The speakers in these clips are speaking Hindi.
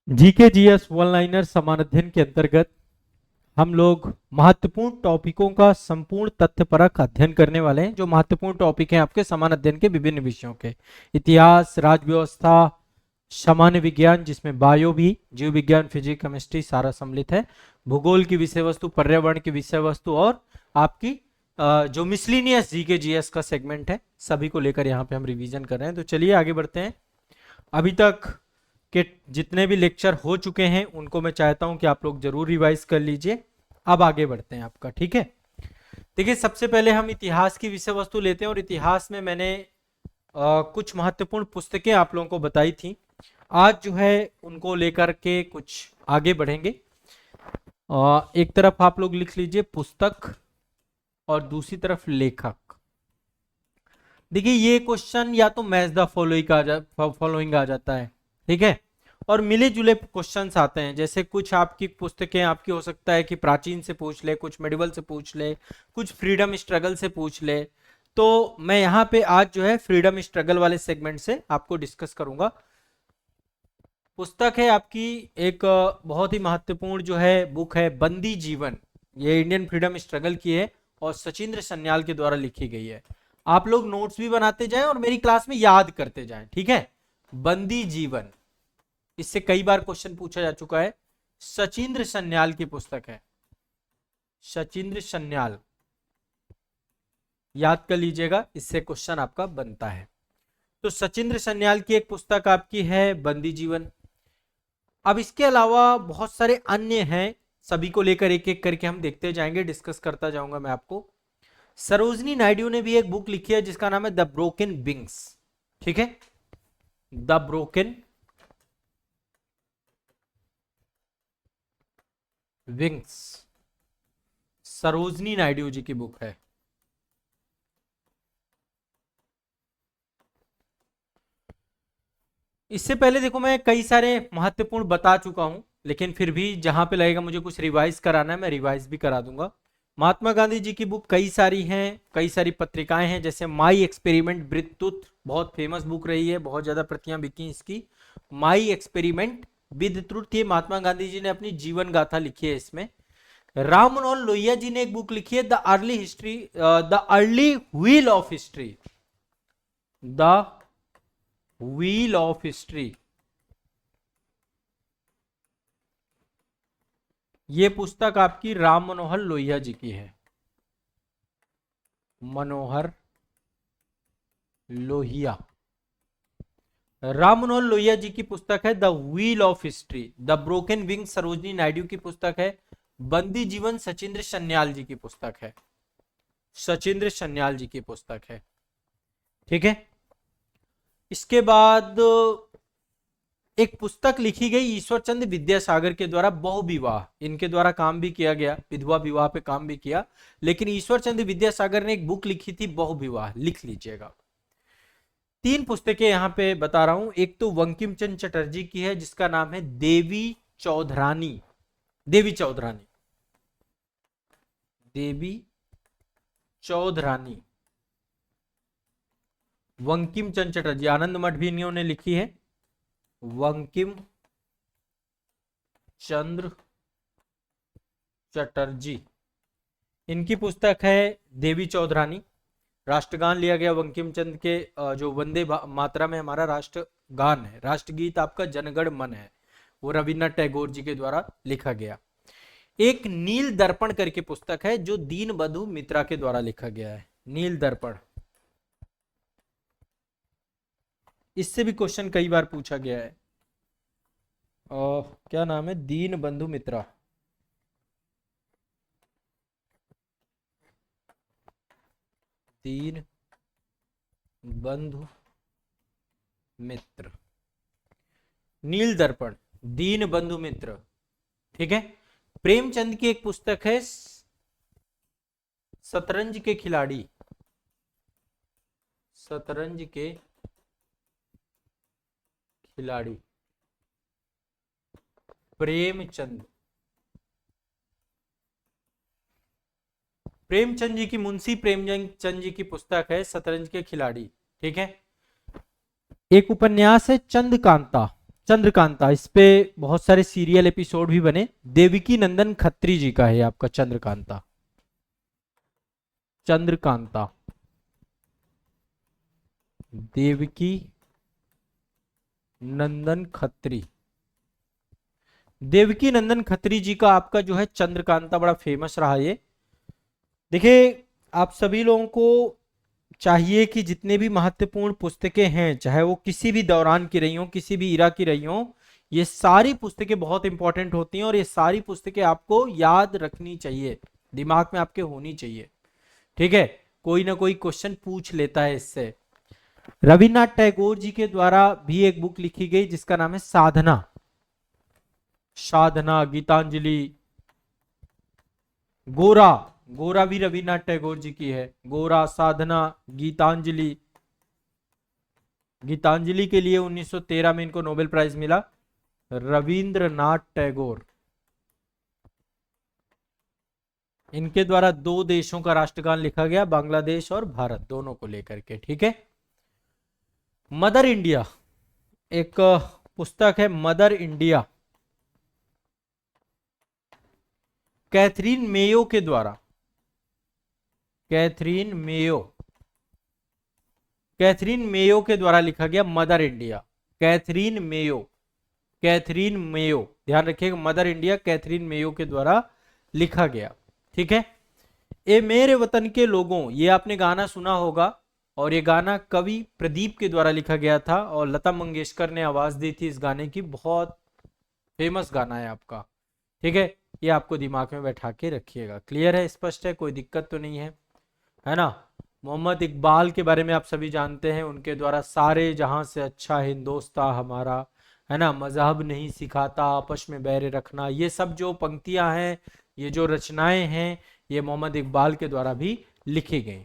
जीके जीएस वन लाइनर समान अध्ययन के अंतर्गत हम लोग महत्वपूर्ण टॉपिकों का संपूर्ण तथ्यपरक अध्ययन करने वाले हैं। जो महत्वपूर्ण टॉपिक हैं आपके समान अध्ययन के विभिन्न विषयों के, इतिहास, राज्य व्यवस्था, सामान्य विज्ञान जिसमें बायो भी, जीव विज्ञान, फिजिक्स, केमिस्ट्री सारा सम्मिलित है, भूगोल की विषय वस्तु, पर्यावरण की विषय वस्तु और आपकी जो मिसलिनियस जीके जीएस का सेगमेंट है, सभी को लेकर यहाँ पे हम रिवीजन कर रहे हैं। तो चलिए आगे बढ़ते हैं। अभी तक के जितने भी लेक्चर हो चुके हैं उनको मैं चाहता हूं कि आप लोग जरूर रिवाइज कर लीजिए। अब आगे बढ़ते हैं आपका, ठीक है। देखिए, सबसे पहले हम इतिहास की विषय वस्तु लेते हैं और इतिहास में मैंने कुछ महत्वपूर्ण पुस्तकें आप लोगों को बताई थी। आज जो है उनको लेकर के कुछ आगे बढ़ेंगे। एक तरफ आप लोग लिख लीजिए पुस्तक और दूसरी तरफ लेखक। देखिए, ये क्वेश्चन या तो मैच द फॉलोइंग आ जाता है, ठीक है, और मिले जुले क्वेश्चंस आते हैं। जैसे कुछ आपकी पुस्तकें आपकी हो सकता है कि प्राचीन से पूछ ले, कुछ मेडिवल से पूछ ले, कुछ फ्रीडम स्ट्रगल से पूछ ले। तो मैं यहाँ पे आज जो है फ्रीडम स्ट्रगल वाले सेगमेंट से आपको डिस्कस करूंगा। पुस्तक है आपकी एक बहुत ही महत्वपूर्ण जो है बुक है, बंदी जीवन। ये इंडियन फ्रीडम स्ट्रगल की है और सचिंद्र सन्याल के द्वारा लिखी गई है। आप लोग नोट्स भी बनाते जाएं और मेरी क्लास में याद करते जाएं, ठीक है। बंदी जीवन, इससे कई बार क्वेश्चन पूछा जा चुका है। सचिंद्र सन्याल की पुस्तक है, सचिंद्र सन्याल, याद कर लीजिएगा, इससे क्वेश्चन आपका बनता है। तो सचिंद्र सन्याल की एक पुस्तक आपकी है बंदी जीवन। अब इसके अलावा बहुत सारे अन्य हैं, सभी को लेकर एक एक करके हम देखते जाएंगे, डिस्कस करता जाऊंगा मैं आपको। सरोजनी नायडू ने भी एक बुक लिखी है जिसका नाम है द ब्रोकन विंग्स, ठीक है, the broken wings, Sarojini Naidu ji की बुक है। इससे पहले देखो मैं कई सारे महत्वपूर्ण बता चुका हूं, लेकिन फिर भी जहां पे लगेगा मुझे कुछ रिवाइज कराना है मैं रिवाइज भी करा दूंगा। महात्मा गांधी जी की बुक कई सारी हैं, कई सारी पत्रिकाएं हैं, जैसे माई एक्सपेरिमेंट विद ट्रुथ, बहुत फेमस बुक रही है, बहुत ज्यादा प्रतियां बिकी इसकी। माई एक्सपेरिमेंट विद ट्रुथ, ये महात्मा गांधी जी ने अपनी जीवन गाथा लिखी है इसमें। राम मनोहर लोहिया जी ने एक बुक लिखी है the early history, the early wheel of history, the wheel of history. ये पुस्तक आपकी राम मनोहर लोहिया जी की है, मनोहर लोहिया, राम मनोहर लोहिया जी की पुस्तक है the wheel of history. The broken wing Sarojini Naidu की पुस्तक है। बंदी जीवन सचिंद्र सन्याल जी की पुस्तक है, सचिंद्र सन्याल जी की पुस्तक है, ठीक है। इसके बाद एक पुस्तक लिखी गई ईश्वर चंद्र विद्यासागर के द्वारा, बहुविवाह, इनके द्वारा काम भी किया गया, विधवा विवाह पे काम भी किया, लेकिन ईश्वर चंद्र विद्यासागर ने एक बुक लिखी थी बहुविवाह, लिख लीजिएगा। तीन पुस्तकें यहां पे बता रहा हूं। एक तो बंकिम चंद्र चटर्जी की है जिसका नाम है देवी चौधरानी, देवी चौधरानी, देवी चौधरानी, बंकिम चंद्र चटर्जी, आनंद मठ भी इन्होंने लिखी है, बंकिम चंद्र चटर्जी, इनकी पुस्तक है देवी चौधरानी। राष्ट्रगान लिया गया बंकिम चंद्र के, जो वंदे मातरम में हमारा राष्ट्रगान है, राष्ट्रगीत आपका जनगण मन है, वो रविन्द्रनाथ टैगोर जी के द्वारा लिखा गया। एक नील दर्पण करके पुस्तक है जो दीनबंधु मित्रा के द्वारा लिखा गया है, नील दर्पण। इससे भी क्वेश्चन कई बार पूछा गया है। क्या नाम है, दीनबंधु मित्रा, दीन बंधु मित्र, नील दर्पण, दीन बंधु मित्र, ठीक है। प्रेमचंद की एक पुस्तक है शतरंज के खिलाड़ी, शतरंज के खिलाड़ी, प्रेमचंद, प्रेमचंद जी की, मुंशी प्रेमचंद जी की पुस्तक है शतरंज के खिलाड़ी, ठीक है। एक उपन्यास है चंद्रकांता, चंद्रकांता, इस पे बहुत सारे सीरियल एपिसोड भी बने। देवकी नंदन खत्री जी का है आपका चंद्रकांता। चंद्रकांता देवकी नंदन खत्री। देवकी नंदन खत्री जी का आपका जो है चंद्रकांता बड़ा फेमस रहा ये। देखिए, आप सभी लोगों को चाहिए कि जितने भी महत्वपूर्ण पुस्तकें हैं, चाहे वो किसी भी दौरान की रही हो, किसी भी इरा की रही हो, ये सारी पुस्तकें बहुत इंपॉर्टेंट होती हैं और ये सारी पुस्तकें आपको याद रखनी चाहिए, दिमाग में आपके होनी चाहिए। ठीक है, कोई ना कोई क्वेश्चन पूछ लेता है इससे। रविन्द्रनाथ टैगोर जी के द्वारा भी एक बुक लिखी गई जिसका नाम है साधना। साधना, गीतांजलि, गोरा, गोरा भी रविन्द्रनाथ टैगोर जी की है। गोरा, साधना, गीतांजलि। गीतांजलि के लिए 1913 में इनको नोबेल प्राइज मिला, रविंद्रनाथ टैगोर। इनके द्वारा दो देशों का राष्ट्रगान लिखा गया, बांग्लादेश और भारत दोनों को लेकर के। ठीक है, मदर इंडिया एक पुस्तक है, मदर इंडिया, कैथरीन मेयो के द्वारा। कैथरीन मेयो, कैथरीन मेयो के द्वारा लिखा गया mother India. Catherine Mayo, Catherine Mayo, ध्यान रखिएगा, मदर इंडिया कैथरीन मेयो के द्वारा लिखा गया। ठीक है, ए मेरे वतन के लोगों, ये आपने गाना सुना होगा, और ये गाना कवि प्रदीप के द्वारा लिखा गया था और लता मंगेशकर ने आवाज दी थी इस गाने की। बहुत फेमस गाना है आपका। ठीक है, ये आपको दिमाग में बैठा के रखिएगा। क्लियर है, स्पष्ट है, कोई दिक्कत तो नहीं है ना। मोहम्मद इकबाल के बारे में आप सभी जानते हैं, उनके द्वारा सारे जहां से अच्छा हिंदोस्तां हमारा, है ना, मजहब नहीं सिखाता आपस में बैर रखना, ये सब जो पंक्तियां हैं, ये जो रचनाएं हैं, ये मोहम्मद इकबाल के द्वारा भी लिखी गई।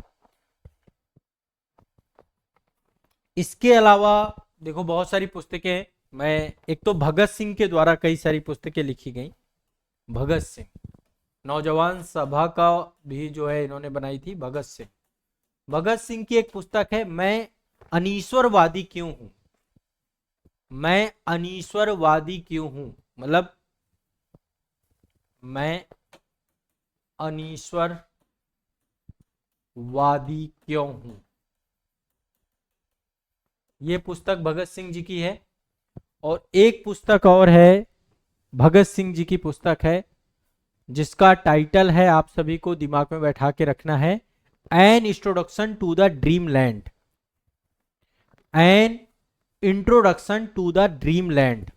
इसके अलावा देखो बहुत सारी पुस्तकें, मैं एक तो भगत सिंह के द्वारा कई सारी पुस्तकें लिखी गई। भगत सिंह, नौजवान सभा का भी जो है इन्होंने बनाई थी, भगत सिंह। भगत सिंह की एक पुस्तक है, मैं अनीश्वरवादी क्यों हूं। मैं अनीश्वरवादी क्यों हूं, मतलब मैं अनीश्वरवादी क्यों हूं, ये पुस्तक भगत सिंह जी की है। और एक पुस्तक और है, भगत सिंह जी की पुस्तक है, जिसका टाइटल है, आप सभी को दिमाग में बैठा के रखना है, an introduction to the dream land. An introduction to the dream land.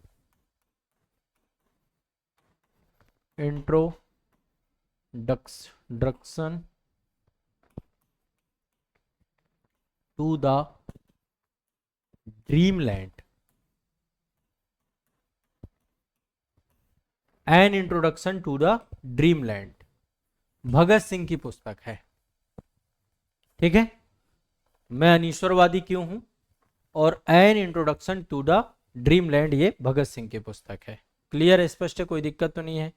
Introduction to the dream land. An introduction to the dream land, Bhagat Singh की पुस्तक है। ठीक है, मैं अनीश्वरवादी क्यों हूं और an introduction to the dream land, ये भगत सिंह की पुस्तक है। क्लियर, स्पष्ट है, कोई दिक्कत तो नहीं है।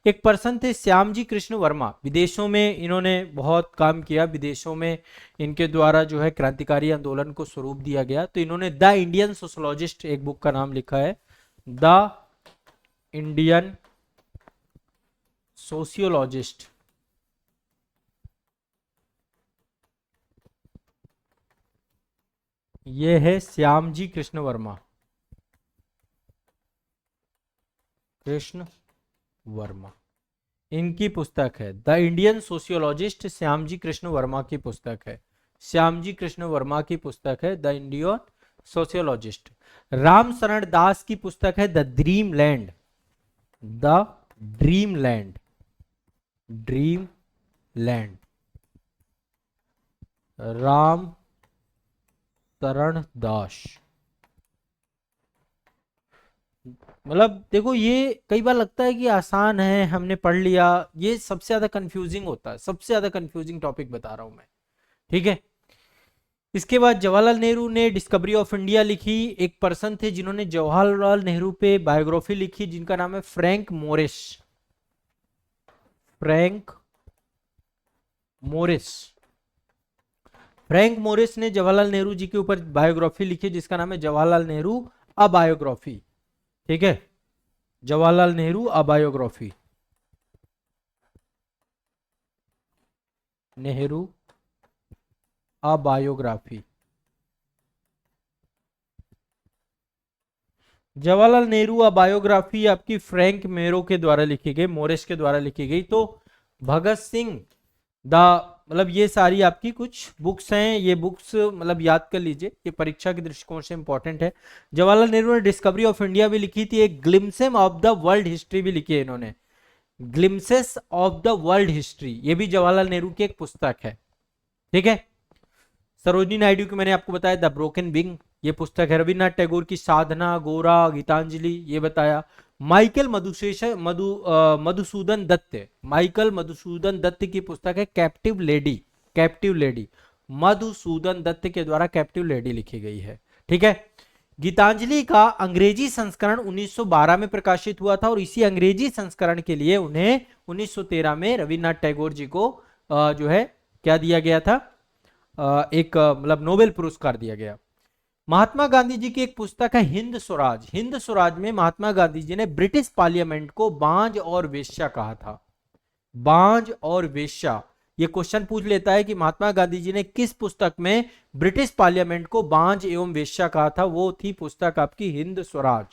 एक पर्सन थे श्यामजी कृष्ण वर्मा, विदेशों में इन्होंने बहुत काम किया, विदेशों में इनके द्वारा जो है क्रांतिकारी आंदोलन को स्वरूप दिया गया। तो इन्होंने द इंडियन सोशोलॉजिस्ट एक बुक का नाम लिखा है, द इंडियन सोशियोलॉजिस्ट। ये है श्यामजी कृष्ण वर्मा, कृष्ण वर्मा, इनकी पुस्तक है the Indian sociologist. Shyamji Krishna Verma की पुस्तक है, श्यामजी कृष्ण वर्मा की पुस्तक है द इंडियन सोशियोलॉजिस्ट। राम शरण दास की पुस्तक है the dream land. The dream land, dream land, Ram शरण दास। मतलब देखो, ये कई बार लगता है कि आसान है, हमने पढ़ लिया, ये सबसे ज्यादा कंफ्यूजिंग होता है, सबसे ज्यादा कंफ्यूजिंग टॉपिक बता रहा हूं मैं। ठीक है, इसके बाद जवाहरलाल नेहरू ने डिस्कवरी ऑफ इंडिया लिखी। एक पर्सन थे जिन्होंने जवाहरलाल नेहरू पे बायोग्राफी लिखी, जिनका नाम है Frank Morris. Frank Morris, Frank Morris ने जवाहरलाल नेहरू जी के ऊपर बायोग्राफी लिखी, जिसका नाम है जवाहरलाल नेहरू अ बायोग्राफी। ठीक है, जवाहरलाल नेहरू अ बायोग्राफी, नेहरू अ बायोग्राफी। जवाहरलाल नेहरू अ बायोग्राफी आपकी फ्रैंक मेरो के द्वारा लिखी गई, मोरिस के द्वारा लिखी गई। तो भगत सिंह द मतलब ये सारी आपकी कुछ बुक्स हैं, ये बुक्स मतलब याद कर लीजिए, ये परीक्षा के दृष्टिकोण से इंपॉर्टेंट है। जवाहरलाल नेहरू ने डिस्कवरी ऑफ इंडिया भी लिखी थी, एक glimpses of the world history भी लिखी है इन्होंने, glimpses of the world history, ये भी जवाहरलाल नेहरू की एक पुस्तक है। ठीक है, सरोजिनी नायडू की मैंने आपको बताया द ब्रोकन विंग, ये पुस्तक है। रविन्द्रनाथ टैगोर की साधना, गोरा, गीतांजलि, ये बताया। माइकल मधुसूदन दत्त, माइकल मधुसूदन दत्त की पुस्तक है captive lady, captive lady, Madhusudan Dutt के द्वारा कैप्टिव लेडी लिखी गई है। ठीक है, गीतांजलि का अंग्रेजी संस्करण 1912 में प्रकाशित हुआ था और इसी अंग्रेजी संस्करण के लिए उन्हें 1913 में रविन्द्रनाथ टैगोर जी को जो है क्या दिया गया था, एक मतलब नोबेल पुरस्कार दिया गया। महात्मा गांधी जी की एक पुस्तक है हिंद स्वराज, हिंद स्वराज में महात्मा गांधी जी ने ब्रिटिश पार्लियामेंट को बांझ और वेश्या कहा था, बांझ और वेश्या। ये क्वेश्चन पूछ लेता है कि महात्मा गांधी जी ने किस पुस्तक में ब्रिटिश पार्लियामेंट को बांझ एवं वेश्या कहा था, वो थी पुस्तक आपकी हिंद स्वराज।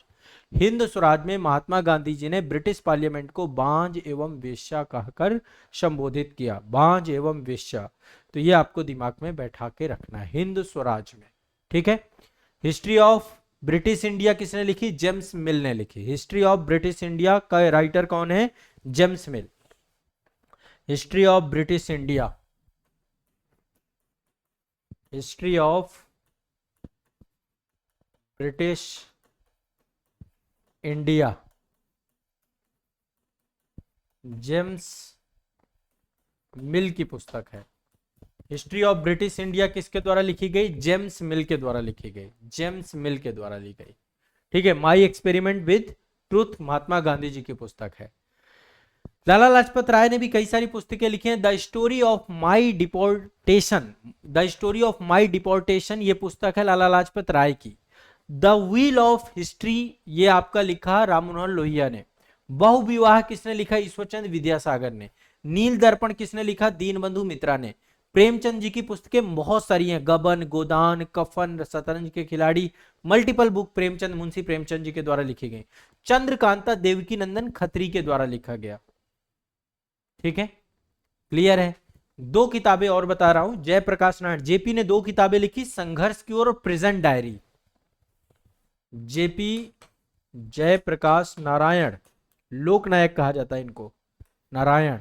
हिंद स्वराज में महात्मा गांधी जी ने ब्रिटिश पार्लियामेंट को बांझ एवं वेश्या कहकर संबोधित किया, बांझ एवं वेश्या। तो ये आपको दिमाग में बैठा के रखना है हिंद स्वराज में। ठीक है, हिस्ट्री ऑफ ब्रिटिश इंडिया किसने लिखी, जेम्स मिल ने लिखी। हिस्ट्री ऑफ ब्रिटिश इंडिया का राइटर कौन है, James mill. History of British India, history of British India, James मिल की पुस्तक है। हिस्ट्री ऑफ ब्रिटिश इंडिया किसके द्वारा लिखी गई, जेम्स मिल के द्वारा लिखी गई, जेम्स मिल के द्वारा ली गई। ठीक है, my experiment with truth Mahatma Gandhi ji की पुस्तक है। लाला लाजपत राय ने भी कई सारी पुस्तकें लिखी हैं। The story of my deportation, the story of my deportation ये पुस्तक है लाला लाजपत राय की। द व्हील ऑफ हिस्ट्री ये आपका लिखा राम मनोहर लोहिया ने। बहुविवाह किसने लिखा, ईश्वरचंद विद्यासागर ने। नील दर्पण किसने लिखा, दीनबंधु मित्रा ने। प्रेमचंद जी की पुस्तकें बहुत सारी हैं, गबन, गोदान, कफन, शतरंज के खिलाड़ी, मल्टीपल बुक प्रेमचंद, मुंशी प्रेमचंद जी के द्वारा लिखी गई। चंद्रकांता देवकी नंदन खत्री के द्वारा लिखा गया। ठीक है, क्लियर है। दो किताबें और बता रहा हूं, जयप्रकाश नारायण जेपी ने दो किताबें लिखी, संघर्ष की ओर और present diary. JP Jayaprakash Narayan, Loknayak कहा जाता है इनको, नारायण,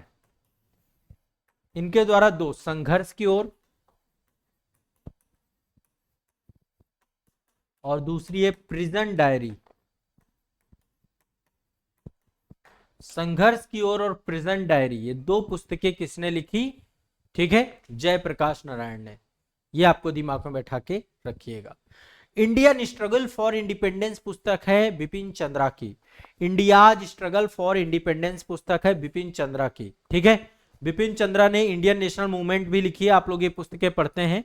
इनके द्वारा दो, संघर्ष की ओर और दूसरी है प्रिजन डायरी। संघर्ष की ओर और प्रिजन डायरी, ये दो पुस्तकें किसने लिखी, ठीक है, जयप्रकाश नारायण ने। ये आपको दिमाग में बैठा के रखिएगा। इंडियन स्ट्रगल फॉर इंडिपेंडेंस पुस्तक है बिपिन चंद्रा की। इंडियाज स्ट्रगल फॉर इंडिपेंडेंस पुस्तक है बिपिन चंद्रा की। ठीक है, बिपिन चंद्रा ने इंडियन नेशनल मूवमेंट भी लिखी है, आप लोग ये पुस्तकें पढ़ते हैं।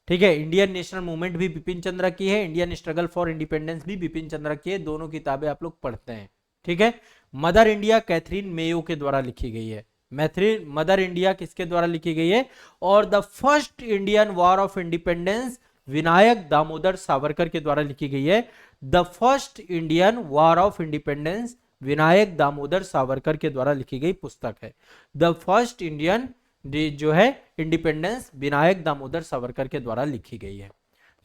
ठीक है, इंडियन नेशनल मूवमेंट भी बिपिन चंद्रा की है, इंडियन स्ट्रगल फॉर इंडिपेंडेंस भी बिपिन चंद्रा की है, दोनों किताबें आप लोग पढ़ते हैं। ठीक है, मदर इंडिया कैथरीन मेयो के द्वारा लिखी गई है। मदर इंडिया किसके द्वारा लिखी गई है, और the first Indian war of independence Vinayak Damodar Savarkar के द्वारा लिखी गई है। The first Indian war of independence Vinayak Damodar Savarkar के द्वारा लिखी गई पुस्तक है। द फर्स्ट इंडियन जो है इंडिपेंडेंस विनायक दामोदर सावरकर के द्वारा लिखी गई है।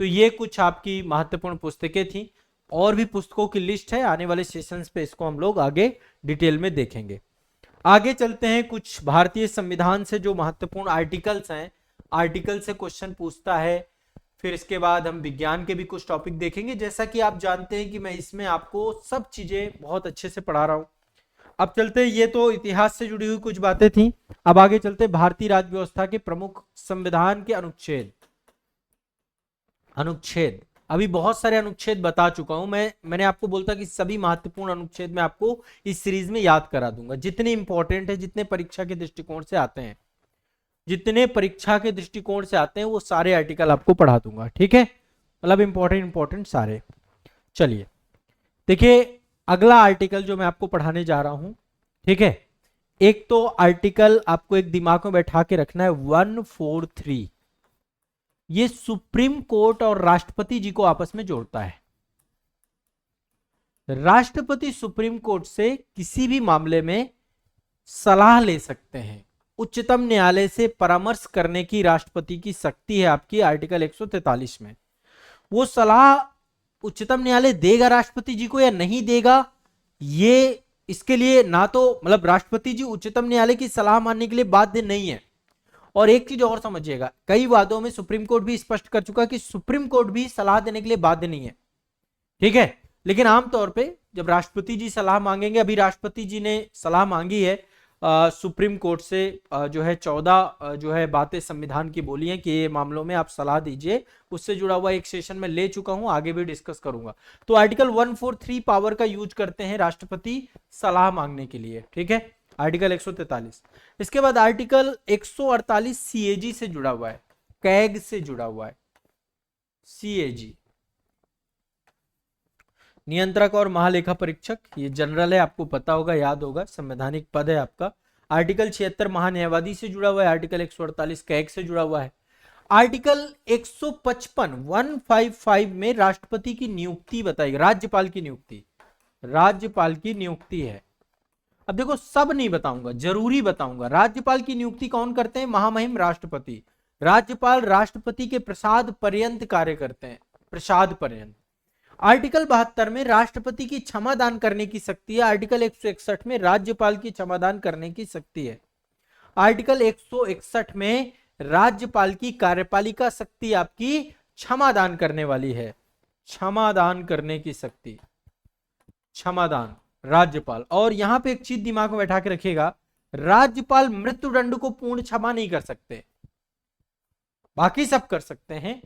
तो ये कुछ आपकी महत्वपूर्ण पुस्तकें थी, और भी पुस्तकों की लिस्ट है, आने वाले सेशंस पे इसको हम लोग आगे डिटेल में देखेंगे। आगे चलते हैं, कुछ भारतीय संविधान से जो महत्वपूर्ण आर्टिकल्स हैं, आर्टिकल से क्वेश्चन पूछता है। फिर इसके बाद हम विज्ञान के भी कुछ टॉपिक देखेंगे। जैसा कि आप जानते हैं कि मैं इसमें आपको सब चीजें बहुत अच्छे से पढ़ा रहा हूं। अब चलते, ये तो इतिहास से जुड़ी हुई कुछ बातें थी। अब आगे चलते भारतीय राज्य व्यवस्था के प्रमुख संविधान के अनुच्छेद। अनुच्छेद, अभी बहुत सारे अनुच्छेद बता चुका हूं मैंने आपको बोलता कि सभी महत्वपूर्ण अनुच्छेद मैं आपको इस सीरीज में याद करा दूंगा, जितने इंपॉर्टेंट है, जितने परीक्षा के दृष्टिकोण से आते हैं, जितने परीक्षा के दृष्टिकोण से आते हैं वो सारे आर्टिकल आपको पढ़ा दूंगा। ठीक है, मतलब इंपॉर्टेंट सारे। चलिए देखिए, अगला आर्टिकल जो मैं आपको पढ़ाने जा रहा हूं, ठीक है, एक तो आर्टिकल आपको एक दिमाग में बैठा के रखना है 143। ये सुप्रीम कोर्ट और राष्ट्रपति जी को आपस में जोड़ता है। राष्ट्रपति सुप्रीम कोर्ट से किसी भी मामले में सलाह ले सकते हैं। उच्चतम न्यायालय से परामर्श करने की राष्ट्रपति की शक्ति है आपकी आर्टिकल 143 में। वो सलाह उच्चतम न्यायालय देगा राष्ट्रपति जी को या नहीं देगा, ये इसके लिए ना तो मतलब राष्ट्रपति जी उच्चतम न्यायालय की सलाह मानने के लिए बाध्य नहीं है। और एक चीज और समझिएगा, कई वादों में सुप्रीम कोर्ट भी स्पष्ट कर चुका कि सुप्रीम कोर्ट भी सलाह देने के लिए बाध्य नहीं है, ठीक है। लेकिन आमतौर पे जब राष्ट्रपति जी सलाह मांगेंगे, अभी राष्ट्रपति जी ने सलाह मांगी है सुप्रीम कोर्ट से, जो है 14 जो है बातें संविधान की बोली हैं कि ये मामलों में आप सलाह दीजिए। उससे जुड़ा हुआ एक सेशन में ले चुका हूं, आगे भी डिस्कस करूंगा। तो आर्टिकल 143 पावर का यूज करते हैं राष्ट्रपति सलाह मांगने के लिए, ठीक है, आर्टिकल 143। इसके बाद आर्टिकल 148 सीएजी से जुड़ा हुआ है, कैग से जुड़ा हुआ है। सीएजी नियंत्रक और महालेखा परीक्षक, ये जनरल है, आपको पता होगा, याद होगा, संवैधानिक पद है आपका। आर्टिकल 76 महान्यायवादी से जुड़ा हुआ है। आर्टिकल 148 कैग से जुड़ा हुआ है। आर्टिकल 155 में राष्ट्रपति की नियुक्ति बताई, राज्यपाल की नियुक्ति, राज्यपाल की नियुक्ति है। अब देखो सब नहीं बताऊंगा, जरूरी बताऊंगा। राज्यपाल की नियुक्ति कौन करते हैं? महामहिम राष्ट्रपति। राज्यपाल राष्ट्रपति के प्रसाद पर्यंत कार्य करते हैं, प्रसाद पर्यंत। आर्टिकल 72 में राष्ट्रपति की क्षमा दान करने की शक्ति है। आर्टिकल 161 में राज्यपाल की क्षमा दान करने की शक्ति है। आर्टिकल 161 में राज्यपाल की कार्यपालिका शक्ति आपकी क्षमा दान करने वाली है, क्षमा दान करने की शक्ति, क्षमा दान राज्यपाल। और यहां पे एक चीज दिमाग में बैठा के रखिएगा, राज्यपाल मृत्युदंड को पूर्ण क्षमा नहीं कर सकते, बाकी सब कर सकते हैं।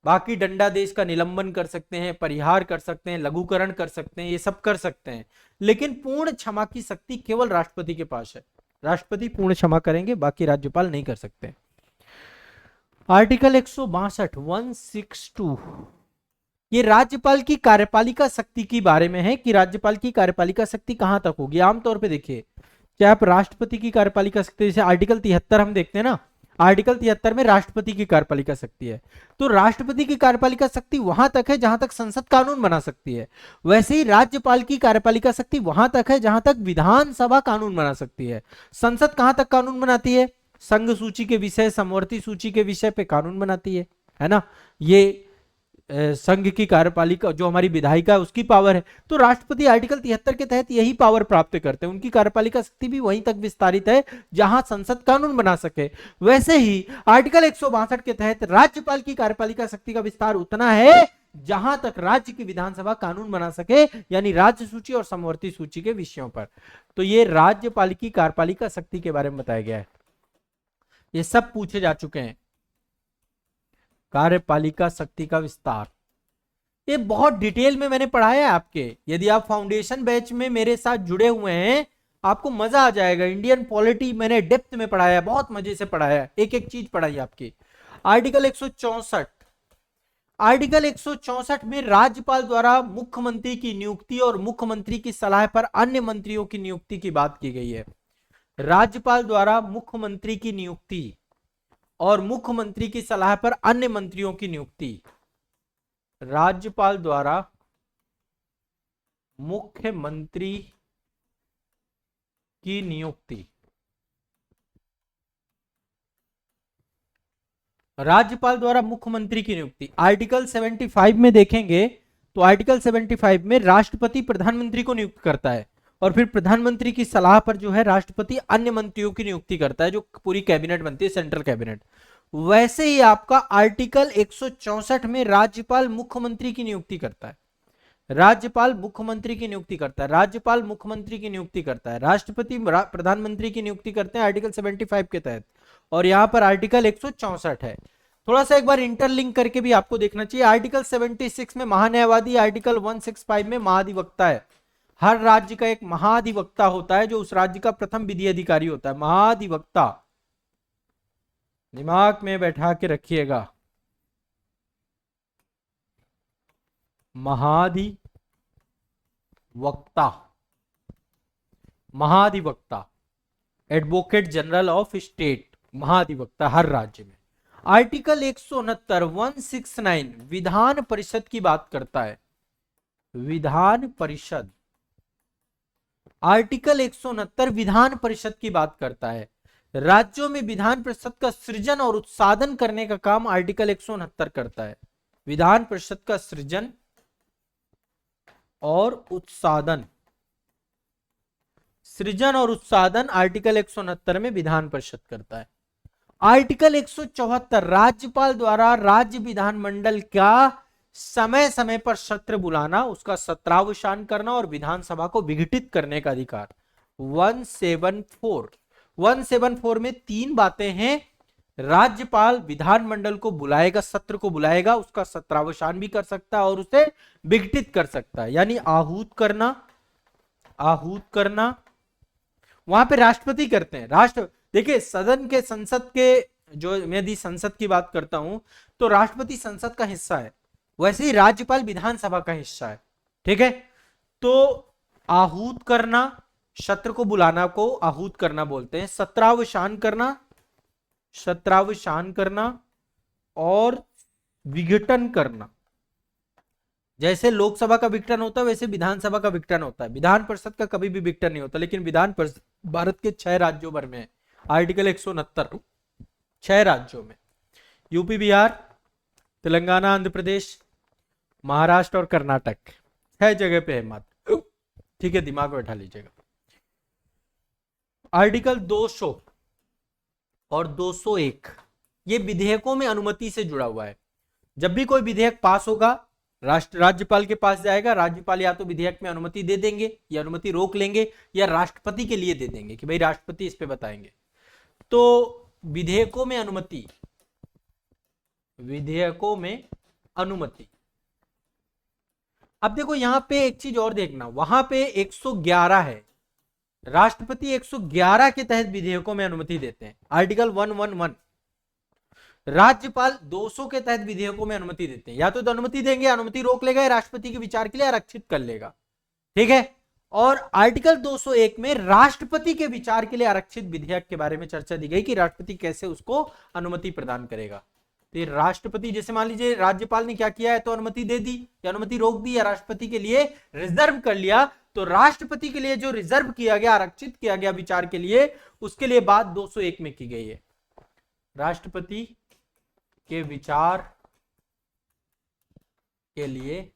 बाकी दंडादेश का निलंबन कर सकते हैं, परिहार कर सकते हैं, लघुकरण कर सकते हैं, ये सब कर सकते हैं। लेकिन पूर्ण क्षमा की शक्ति केवल राष्ट्रपति के पास है। राष्ट्रपति पूर्ण क्षमा करेंगे, बाकी राज्यपाल नहीं कर सकते। आर्टिकल 162 ये राज्यपाल की कार्यपालिका शक्ति के बारे में है कि राज्यपाल की कार्यपालिका शक्ति कहां तक होगी। आमतौर पर देखिए, चाहे आप राष्ट्रपति की कार्यपालिका शक्ति, जैसे आर्टिकल 73 हम देखते हैं ना, आर्टिकल 73 में राष्ट्रपति की कार्यपालिका शक्ति है। तो राष्ट्रपति की कार्यपालिका शक्ति वहां तक है जहां तक संसद कानून बना सकती है। वैसे ही राज्यपाल की कार्यपालिका शक्ति वहां तक है जहां तक विधानसभा कानून बना सकती है। संसद कहां तक कानून बनाती है? संघ सूची के विषय, समवर्ती सूची के विषय पे कानून बनाती है ना। ये संघ की कार्यपालिका जो हमारी विधायिका है उसकी पावर है। तो राष्ट्रपति आर्टिकल 73 के तहत यही पावर प्राप्त करते हैं। उनकी कार्यपालिका शक्ति भी वहीं तक विस्तारित है जहां संसद कानून बना सके। वैसे ही आर्टिकल 162 के तहत राज्यपाल की कार्यपालिका शक्ति का विस्तार उतना है जहां तक राज्य की विधानसभा कानून बना सके, यानी राज्य सूची और समवर्ती सूची के विषयों पर। तो ये राज्यपाल की कार्यपालिका शक्ति के बारे में बताया गया है। ये सब पूछे जा चुके हैं। कार्यपालिका शक्ति का विस्तार ये बहुत डिटेल में मैंने पढ़ाया है आपके। यदि आप फाउंडेशन बैच में मेरे साथ जुड़े हुए हैं, आपको मजा आ जाएगा। इंडियन पॉलिटी मैंने डेप्थ में पढ़ाया, बहुत मजे से पढ़ाया, एक एक चीज पढ़ाई आपकी। आर्टिकल 164, आर्टिकल 164 में राज्यपाल द्वारा मुख्यमंत्री की नियुक्ति और मुख्यमंत्री की सलाह पर अन्य मंत्रियों की नियुक्ति की बात की गई है। राज्यपाल द्वारा मुख्यमंत्री की नियुक्ति और मुख्यमंत्री की सलाह पर अन्य मंत्रियों की नियुक्ति। राज्यपाल द्वारा मुख्यमंत्री की नियुक्ति, राज्यपाल द्वारा मुख्यमंत्री की नियुक्ति। आर्टिकल 75 में देखेंगे तो आर्टिकल 75 में राष्ट्रपति प्रधानमंत्री को नियुक्त करता है और फिर प्रधानमंत्री की सलाह पर जो है राष्ट्रपति अन्य मंत्रियों की नियुक्ति करता है, जो पूरी कैबिनेट बनती है, सेंट्रल कैबिनेट। वैसे ही आपका आर्टिकल 164 में राज्यपाल मुख्यमंत्री की नियुक्ति करता है। राज्यपाल मुख्यमंत्री की नियुक्ति करता है, राज्यपाल मुख्यमंत्री की नियुक्ति करता है, राष्ट्रपति प्रधानमंत्री की नियुक्ति करते हैं आर्टिकल 75 के तहत। और यहां पर आर्टिकल 164 है। थोड़ा सा एक बार इंटरलिंक करके भी आपको देखना चाहिए। आर्टिकल 76 में महान्यायवादी, आर्टिकल 165 में महाधिवक्ता है। हर राज्य का एक महाधिवक्ता होता है जो उस राज्य का प्रथम विधि अधिकारी होता है, महाधिवक्ता। दिमाग में बैठा के रखिएगा, महाधिवक्ता। वक्ता, महाधिवक्ता, एडवोकेट जनरल ऑफ स्टेट, महाधिवक्ता हर राज्य में। आर्टिकल 169 विधान परिषद की बात करता है। विधान परिषद, आर्टिकल 169 विधान परिषद की बात करता है। राज्यों में विधान परिषद का सृजन और उत्साधन करने का काम आर्टिकल 169 करता है। विधान परिषद का सृजन और उत्साधन, सृजन और उत्साधन आर्टिकल 169 में विधान परिषद करता है। आर्टिकल 174 राज्यपाल द्वारा राज्य विधानमंडल का समय समय पर सत्र बुलाना, उसका सत्रावसान करना और विधानसभा को विघटित करने का अधिकार। 174 में 3 बातें हैं। राज्यपाल विधानमंडल को बुलाएगा, सत्र को बुलाएगा, उसका सत्रावसान भी कर सकता है और उसे विघटित कर सकता है, यानी आहूत करना। वहां पे राष्ट्रपति करते हैं। देखिए सदन के, संसद के, जो मैं यदि संसद की बात करता हूं तो राष्ट्रपति संसद का हिस्सा है, वैसे ही राज्यपाल विधानसभा का हिस्सा है। ठीक है, तो आहूत करना, सत्र को बुलाना को आहूत करना बोलते हैं। सत्रावसान करना और विघटन करना। जैसे लोकसभा का विघटन होता है वैसे विधानसभा का विघटन होता है। विधान परिषद का कभी भी विघटन नहीं होता, लेकिन विधान परिषद भारत के 6 राज्यों भर में है। आर्टिकल 169 6 राज्यों में, यूपी, बिहार, तेलंगाना, आंध्र प्रदेश, महाराष्ट्र और कर्नाटक, 6 जगह पे है मात्र। ठीक है, दिमाग में बैठा लीजिएगा। आर्टिकल 200 और 201 ये विधेयकों में अनुमति से जुड़ा हुआ है। जब भी कोई विधेयक पास होगा राज्यपाल के पास जाएगा, राज्यपाल या तो विधेयक में अनुमति दे देंगे या अनुमति रोक लेंगे या राष्ट्रपति के लिए दे देंगे कि भाई राष्ट्रपति इस पे बताएंगे। तो विधेयकों में अनुमति। अब देखो यहां पे एक चीज और देखना, वहां पे 111 है, राष्ट्रपति 111 के तहत विधेयकों में अनुमति देते हैं। आर्टिकल 111। राज्यपाल 200 के तहत विधेयकों में अनुमति देते हैं। या तो अनुमति देंगे, अनुमति रोक लेगा, राष्ट्रपति के विचार के लिए आरक्षित कर लेगा। ठीक है, और आर्टिकल 201 में राष्ट्रपति के विचार के लिए आरक्षित विधेयक के बारे में चर्चा दी गई कि राष्ट्रपति कैसे उसको अनुमति प्रदान करेगा। तो राष्ट्रपति, जैसे मान लीजिए राज्यपाल ने क्या किया है, तो अनुमति दे दी या अनुमति रोक दी या राष्ट्रपति के लिए रिजर्व कर लिया, तो राष्ट्रपति के लिए जो रिजर्व किया गया, आरक्षित किया गया विचार के लिए, उसके लिए बात 201 में की गई है। राष्ट्रपति के विचार के लिए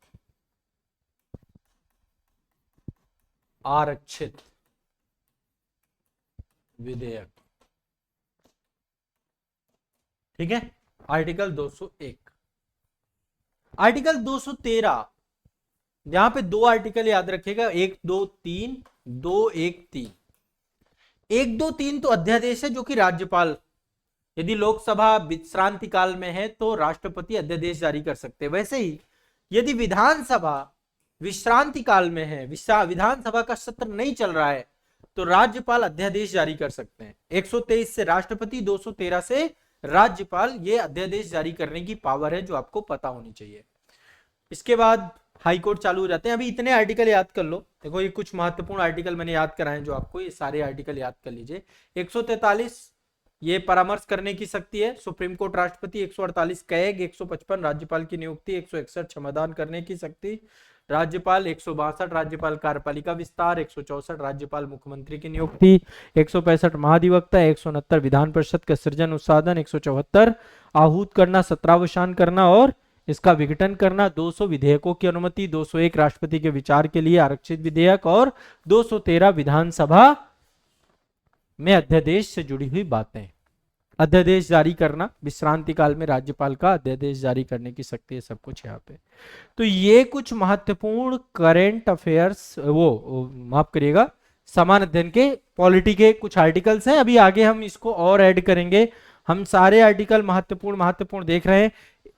आरक्षित विधेयक। ठीक है, आर्टिकल 201। आर्टिकल 213, यहां पे 2 आर्टिकल याद रखिएगा, 1, 2, 3, 2, 1, 3। 1, 2, 3 तो अध्यादेश है जो कि राज्यपाल, यदि लोकसभा विश्रांति काल में है तो राष्ट्रपति अध्यादेश जारी कर सकते हैं। वैसे ही यदि विधानसभा विश्रांति काल में है, विधानसभा का सत्र नहीं चल रहा है, तो राज्यपाल अध्यादेश जारी कर सकते हैं। 123 से राष्ट्रपति, 213 से राज्यपाल, ये अध्यादेश जारी करने की पावर है, जो आपको पता होनी चाहिए। इसके बाद हाईकोर्ट चालू हो जाते हैं। अभी इतने आर्टिकल याद कर लो। देखो ये कुछ महत्वपूर्ण आर्टिकल मैंने याद कराए जो आपको, ये सारे आर्टिकल याद कर लीजिए। 143 ये परामर्श करने की शक्ति है, सुप्रीम कोर्ट राष्ट्रपति। 148 कैग, 155 राज्यपाल की नियुक्ति, 161 क्षमादान करने की शक्ति राज्यपाल, 162 राज्यपाल कार्यपालिका विस्तार, 164 राज्यपाल मुख्यमंत्री की नियुक्ति, 165 महाधिवक्ता, 169 विधान परिषद का सृजन उत्साधन, 174 आहूत करना, सत्रावसान करना और इसका विघटन करना, 200 विधेयकों की अनुमति, 201 राष्ट्रपति के विचार के लिए आरक्षित विधेयक और 213 विधानसभा में अध्यादेश से जुड़ी हुई बातें। अध्यादेश जारी करना, विश्रांति काल में राज्यपाल का अध्यादेश जारी करने की शक्ति है, सब कुछ यहाँ पे। तो ये कुछ महत्वपूर्ण करंट अफेयर्स, वो माफ करिएगा, समान अध्ययन के पॉलिटी के कुछ आर्टिकल्स हैं। अभी आगे हम इसको और ऐड करेंगे। हम सारे आर्टिकल महत्वपूर्ण देख रहे हैं।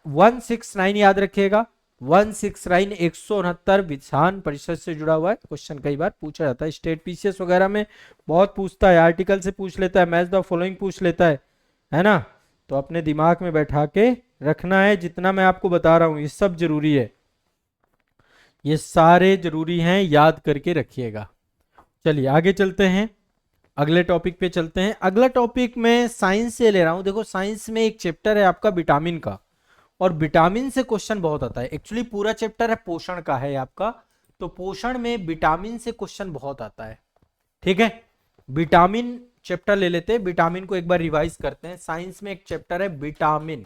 169 याद रखिएगा, 169 169 विधान परिषद से जुड़ा हुआ है। क्वेश्चन कई बार पूछा जाता है, स्टेट पीसीएस वगैरह में बहुत पूछता है, आर्टिकल से पूछ लेता है, मैच द फॉलोइंग पूछ लेता है ना। तो अपने दिमाग में बैठा के रखना है, जितना मैं आपको बता रहा हूं ये सब जरूरी है। ये सारे जरूरी हैं, याद करके रखिएगा। चलिए आगे चलते हैं, अगले टॉपिक पे चलते हैं। अगला टॉपिक मैं साइंस से ले रहा हूं। देखो साइंस में एक चैप्टर है आपका विटामिन का, और विटामिन से क्वेश्चन बहुत आता है। एक्चुअली पूरा चैप्टर है पोषण का है आपका, तो पोषण में विटामिन से क्वेश्चन बहुत आता है। ठीक है, विटामिन चैप्टर ले लेते हैं, विटामिन को एक बार रिवाइज करते हैं। साइंस में एक चैप्टर है विटामिन।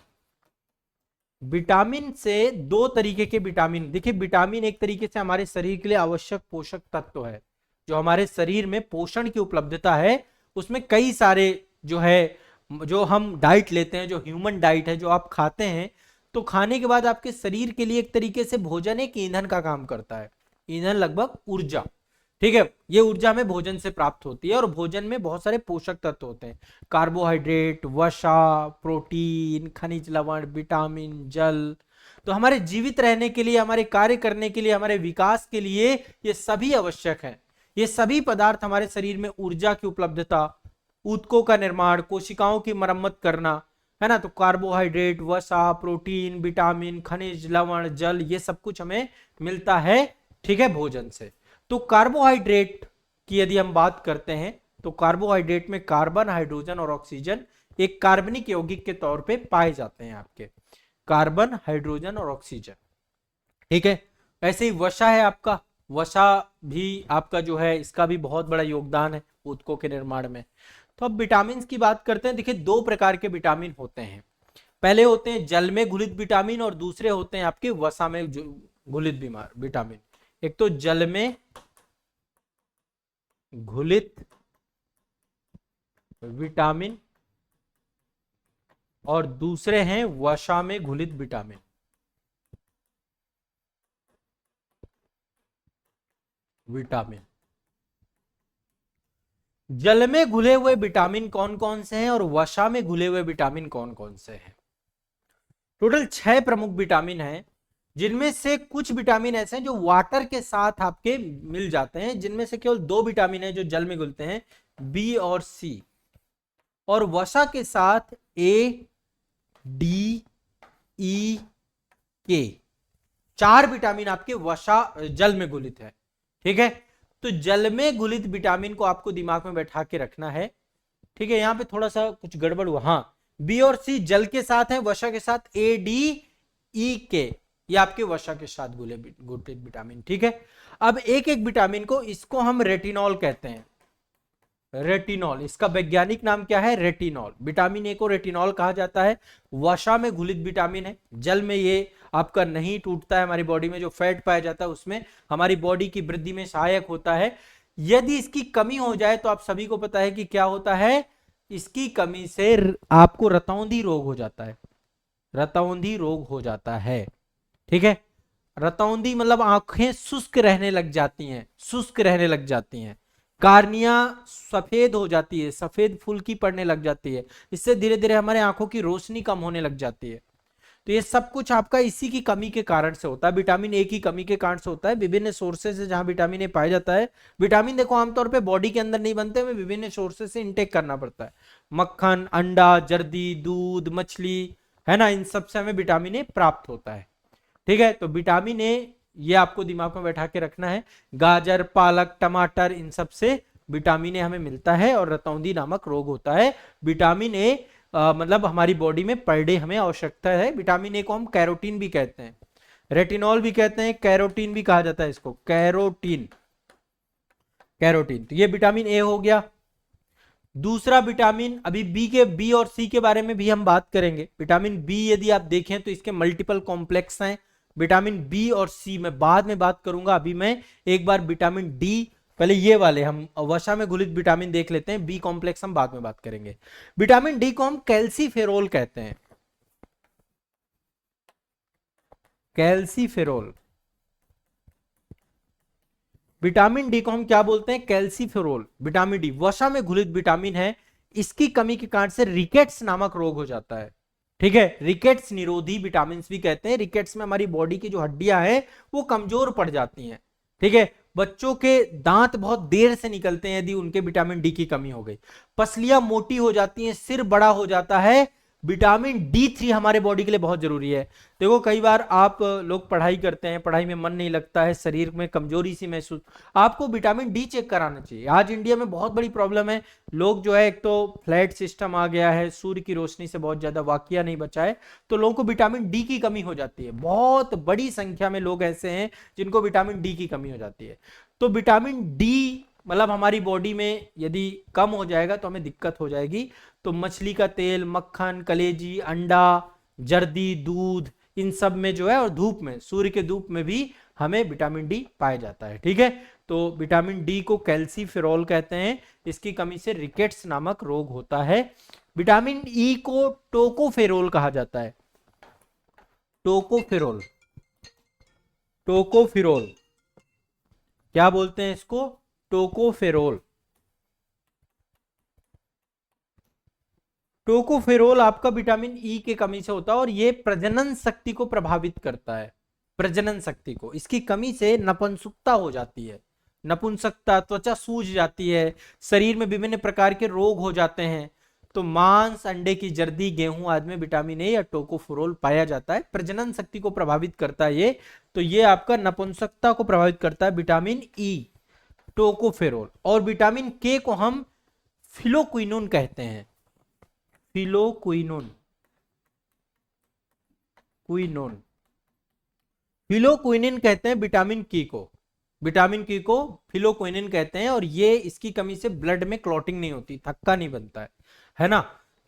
विटामिन से दो तरीके के विटामिन, देखिए विटामिन एक तरीके से हमारे शरीर के लिए आवश्यक पोषक तत्व है, जो हमारे शरीर में पोषण की उपलब्धता है। उसमें कई सारे जो है, जो हम डाइट लेते हैं, जो ह्यूमन डाइट है, जो आप खाते हैं, तो खाने के बाद आपके शरीर के लिए एक तरीके से भोजन एक ईंधन का काम करता है। ईंधन लगभग ऊर्जा, ठीक है, ये ऊर्जा हमें भोजन से प्राप्त होती है। और भोजन में बहुत सारे पोषक तत्व होते हैं, कार्बोहाइड्रेट, वसा, प्रोटीन, खनिज लवण, विटामिन, जल। तो हमारे जीवित रहने के लिए, हमारे कार्य करने के लिए, हमारे विकास के लिए ये सभी आवश्यक है। ये सभी पदार्थ हमारे शरीर में ऊर्जा की उपलब्धता, ऊतकों का निर्माण, कोशिकाओं की मरम्मत करना, है ना। तो कार्बोहाइड्रेट, वसा, प्रोटीन, विटामिन, खनिज लवण, जल, ये सब कुछ हमें मिलता है, ठीक है, भोजन से। तो कार्बोहाइड्रेट की यदि हम बात करते हैं, तो कार्बोहाइड्रेट में कार्बन, हाइड्रोजन और ऑक्सीजन एक कार्बनिक यौगिक के तौर पे पाए जाते हैं आपके, कार्बन, हाइड्रोजन और ऑक्सीजन, ठीक है। ऐसे ही वसा है आपका, वसा भी आपका जो है, इसका भी बहुत बड़ा योगदान है ऊतकों के निर्माण में। तो अब विटामिन की बात करते हैं। देखिए दो प्रकार के विटामिन होते हैं, पहले होते हैं जल में घुलित विटामिन, और दूसरे होते हैं आपके वसा में घुलित विटामिन। एक तो जल में घुलित विटामिन और दूसरे हैं वसा में घुलित विटामिन। जल में घुले हुए विटामिन कौन कौन से हैं और वसा में घुले हुए विटामिन कौन कौन से हैं? टोटल 6 प्रमुख विटामिन हैं, जिनमें से कुछ विटामिन ऐसे हैं जो वाटर के साथ आपके मिल जाते हैं, जिनमें से केवल 2 विटामिन है जो जल में घुलते हैं, बी और सी। और वसा के साथ ए, डी, ई, के, 4 विटामिन आपके वसा जल में घुलित है, ठीक है। तो जल में घुलित विटामिन को आपको दिमाग में बैठा के रखना है, ठीक है। यहां पे थोड़ा सा कुछ गड़बड़ हुआ, हाँ, बी और सी जल के साथ है, वसा के साथ ए, डी, ई, के, ये आपके वसा के साथ घुलित विटामिन, ठीक है। अब एक एक विटामिन को, इसको हम रेटिनॉल कहते हैं, रेटिनॉल, इसका वैज्ञानिक नाम क्या है? रेटिनॉल। विटामिन ए को रेटिनॉल कहा जाता है, वसा में घुलित विटामिन है, जल में ये आपका नहीं टूटता है, हमारी बॉडी में जो फैट पाया जाता है उसमें हमारी बॉडी की वृद्धि में सहायक होता है। यदि इसकी कमी हो जाए तो आप सभी को पता है कि क्या होता है, इसकी कमी से आपको रतौंधी रोग हो जाता है, रतौंधी रोग हो जाता है, ठीक है। रतौंधी मतलब आंखें शुष्क रहने लग जाती हैं, शुष्क रहने लग जाती हैं, कार्निया सफेद हो जाती है, सफेद फुल्की पड़ने लग जाती है, इससे धीरे धीरे हमारे आंखों की रोशनी कम होने लग जाती है। तो ये सब कुछ आपका इसी की कमी के कारण से होता है, विटामिन ए की कमी के कारण से होता है। विभिन्न सोर्सेज से जहां विटामिन ए पाया जाता है, विटामिन देखो आमतौर पे बॉडी के अंदर नहीं बनते, हमें विभिन्न सोर्सेज से इंटेक करना पड़ता है, मक्खन, अंडा, जर्दी, दूध, मछली, है ना, इन सब से हमें विटामिन ए प्राप्त होता है, ठीक है। तो विटामिन ए ये आपको दिमाग में बैठा के रखना है, गाजर, पालक, टमाटर, इन सब से विटामिन ए हमें मिलता है और रतौंधी नामक रोग होता है। विटामिन ए मतलब हमारी बॉडी में पर डे हमें आवश्यकता है। विटामिन ए को हम कैरोटीन भी कहते हैं, रेटिनॉल भी कहते हैं, कैरोटीन भी कहा जाता है इसको, कैरोटीन, कैरोटीन। तो ये विटामिन ए हो गया। दूसरा विटामिन, अभी बी और सी के बारे में भी हम बात करेंगे। विटामिन बी यदि आप देखें तो इसके मल्टीपल कॉम्प्लेक्स हैं। विटामिन बी और सी में बाद में बात करूंगा, अभी मैं एक बार विटामिन डी, पहले ये वाले हम वसा में घुलित विटामिन देख लेते हैं, बी कॉम्प्लेक्स हम बाद में बात करेंगे। विटामिन डी को हम कैल्सीफेरोल कहते हैं, कैल्सीफेरोल। विटामिन डी को हम क्या बोलते हैं? कैल्सीफेरोल। विटामिन डी वसा में घुलित विटामिन है, इसकी कमी के कारण से रिकेट्स नामक रोग हो जाता है, ठीक है। रिकेट्स निरोधी विटामिन भी कहते हैं। रिकेट्स में हमारी बॉडी की जो हड्डियां हैं वो कमजोर पड़ जाती हैं, ठीक है। बच्चों के दांत बहुत देर से निकलते हैं यदि उनके विटामिन डी की कमी हो गई, पसलियां मोटी हो जाती हैं, सिर बड़ा हो जाता है, विटामिन D3 हमारे बॉडी के लिए बहुत जरूरी है। देखो कई बार आप लोग पढ़ाई करते हैं, पढ़ाई में मन नहीं लगता है, शरीर में कमजोरी सी महसूस, आपको विटामिन डी चेक कराना चाहिए। आज इंडिया में बहुत बड़ी प्रॉब्लम है, लोग जो है एक तो फ्लैट सिस्टम आ गया है, सूर्य की रोशनी से बहुत ज्यादा वाकिया नहीं बचा है, तो लोगों को विटामिन डी की कमी हो जाती है। बहुत बड़ी संख्या में लोग ऐसे हैं जिनको विटामिन डी की कमी हो जाती है। तो विटामिन डी मतलब हमारी बॉडी में यदि कम हो जाएगा तो हमें दिक्कत हो जाएगी। तो मछली का तेल, मक्खन, कलेजी, अंडा, जर्दी, दूध, इन सब में जो है, और धूप में, सूर्य के धूप में भी हमें विटामिन डी पाया जाता है। ठीक है, तो विटामिन डी को कैल्सीफेरॉल कहते हैं। इसकी कमी से रिकेट्स नामक रोग होता है। विटामिन ई को टोकोफेरोल कहा जाता है। टोकोफेरोल, टोकोफेरोल क्या बोलते हैं इसको? टोकोफेरोल। टोकोफेरोल आपका विटामिन ई के कमी से होता है और ये प्रजनन शक्ति को प्रभावित करता है। प्रजनन शक्ति को, इसकी कमी से नपुंसकता हो जाती है, नपुंसकता, त्वचा सूज जाती है, शरीर में विभिन्न प्रकार के रोग हो जाते हैं। तो मांस, अंडे की जर्दी, गेहूं आदि में विटामिन ए या टोकोफेरोल पाया जाता है, प्रजनन शक्ति को प्रभावित करता है ये। तो ये आपका नपुंसकता को प्रभावित करता है विटामिन ई, टोकोफेरोल। और विटामिन के को हम फिलोक्विनोन कहते हैं। फिलोक्विनोन, क्विनोन, फिलोक्विनिन कहते हैं विटामिन के को। विटामिन के को फिलोक्विनिन कहते हैं, और ये इसकी कमी से ब्लड में क्लॉटिंग नहीं होती, थक्का नहीं बनता है ना।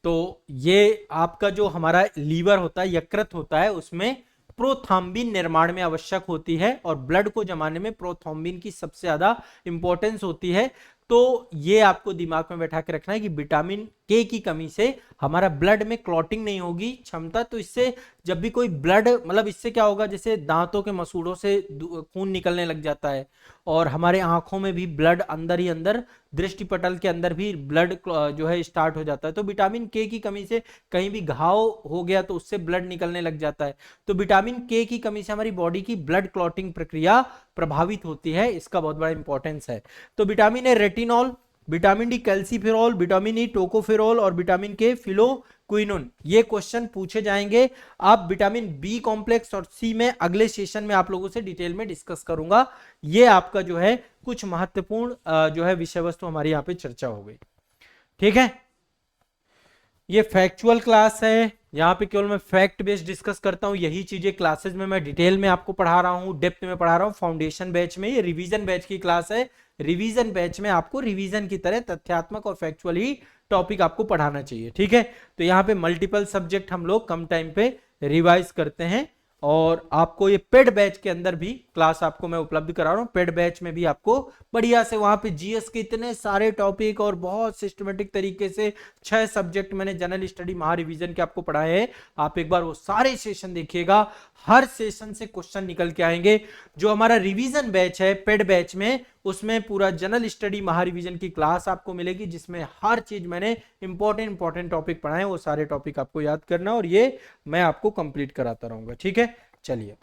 तो ये आपका जो हमारा लीवर होता है, यकृत होता है, उसमें प्रोथ्रम्बिन निर्माण में आवश्यक होती है, और ब्लड को जमाने में प्रोथ्रम्बिन की सबसे ज्यादा इंपॉर्टेंस होती है। तो ये आपको दिमाग में बैठा के रखना है कि विटामिन के की कमी से हमारा ब्लड में क्लॉटिंग नहीं होगी क्षमता। तो इससे जब भी कोई ब्लड, मतलब इससे क्या होगा, जैसे दांतों के मसूड़ों से खून निकलने लग जाता है, और हमारे आंखों में भी ब्लड अंदर ही अंदर, दृष्टिपटल के अंदर भी ब्लड जो है स्टार्ट हो जाता है। तो विटामिन के की कमी से कहीं भी घाव हो गया तो उससे ब्लड निकलने लग जाता है। तो विटामिन के की कमी से हमारी बॉडी की ब्लड क्लॉटिंग प्रक्रिया प्रभावित होती है, इसका बहुत बड़ा इंपॉर्टेंस है। तो vitamin A retinol, vitamin D calciferol, vitamin E tocopherol, और विटामिन के फिलोक्विनोन, ये क्वेश्चन पूछे जाएंगे। आप विटामिन बी कॉम्प्लेक्स और सी में अगले सेशन में आप लोगों से डिटेल में डिस्कस करूंगा। ये आपका जो है कुछ महत्वपूर्ण जो है विषय वस्तु हमारी यहाँ पे चर्चा हो गई। ठीक है, ये फैक्चुअल क्लास है, यहाँ पे केवल मैं फैक्ट बेस्ड डिस्कस करता हूँ। यही चीजें क्लासेस में मैं डिटेल में आपको पढ़ा रहा हूँ, डेप्थ में पढ़ा रहा हूँ। फाउंडेशन बैच में, ये रिवीजन बैच की क्लास है। रिवीजन बैच में आपको रिवीजन की तरह तथ्यात्मक और फैक्चुअल ही टॉपिक आपको पढ़ाना चाहिए। ठीक है, तो यहाँ पे मल्टीपल सब्जेक्ट हम लोग कम टाइम पे रिवाइज करते हैं, और आपको ये पेड बैच के अंदर भी क्लास आपको मैं उपलब्ध करा रहा हूँ। पेड बैच में भी आपको बढ़िया से वहां पे जीएस के इतने सारे टॉपिक और बहुत सिस्टमेटिक तरीके से 6 सब्जेक्ट मैंने जनरल स्टडी महा रिवीजन के आपको पढ़ाए हैं। आप एक बार वो सारे सेशन देखिएगा, हर सेशन से क्वेश्चन निकल के आएंगे। जो हमारा रिवीजन बैच है पेड बैच में, उसमें पूरा जनरल स्टडी महा रिवीजन की क्लास आपको मिलेगी, जिसमें हर चीज मैंने इंपॉर्टेंट टॉपिक पढ़ाए, वो सारे टॉपिक आपको याद करना, और ये मैं आपको कंप्लीट कराता रहूंगा। ठीक है, चलिए।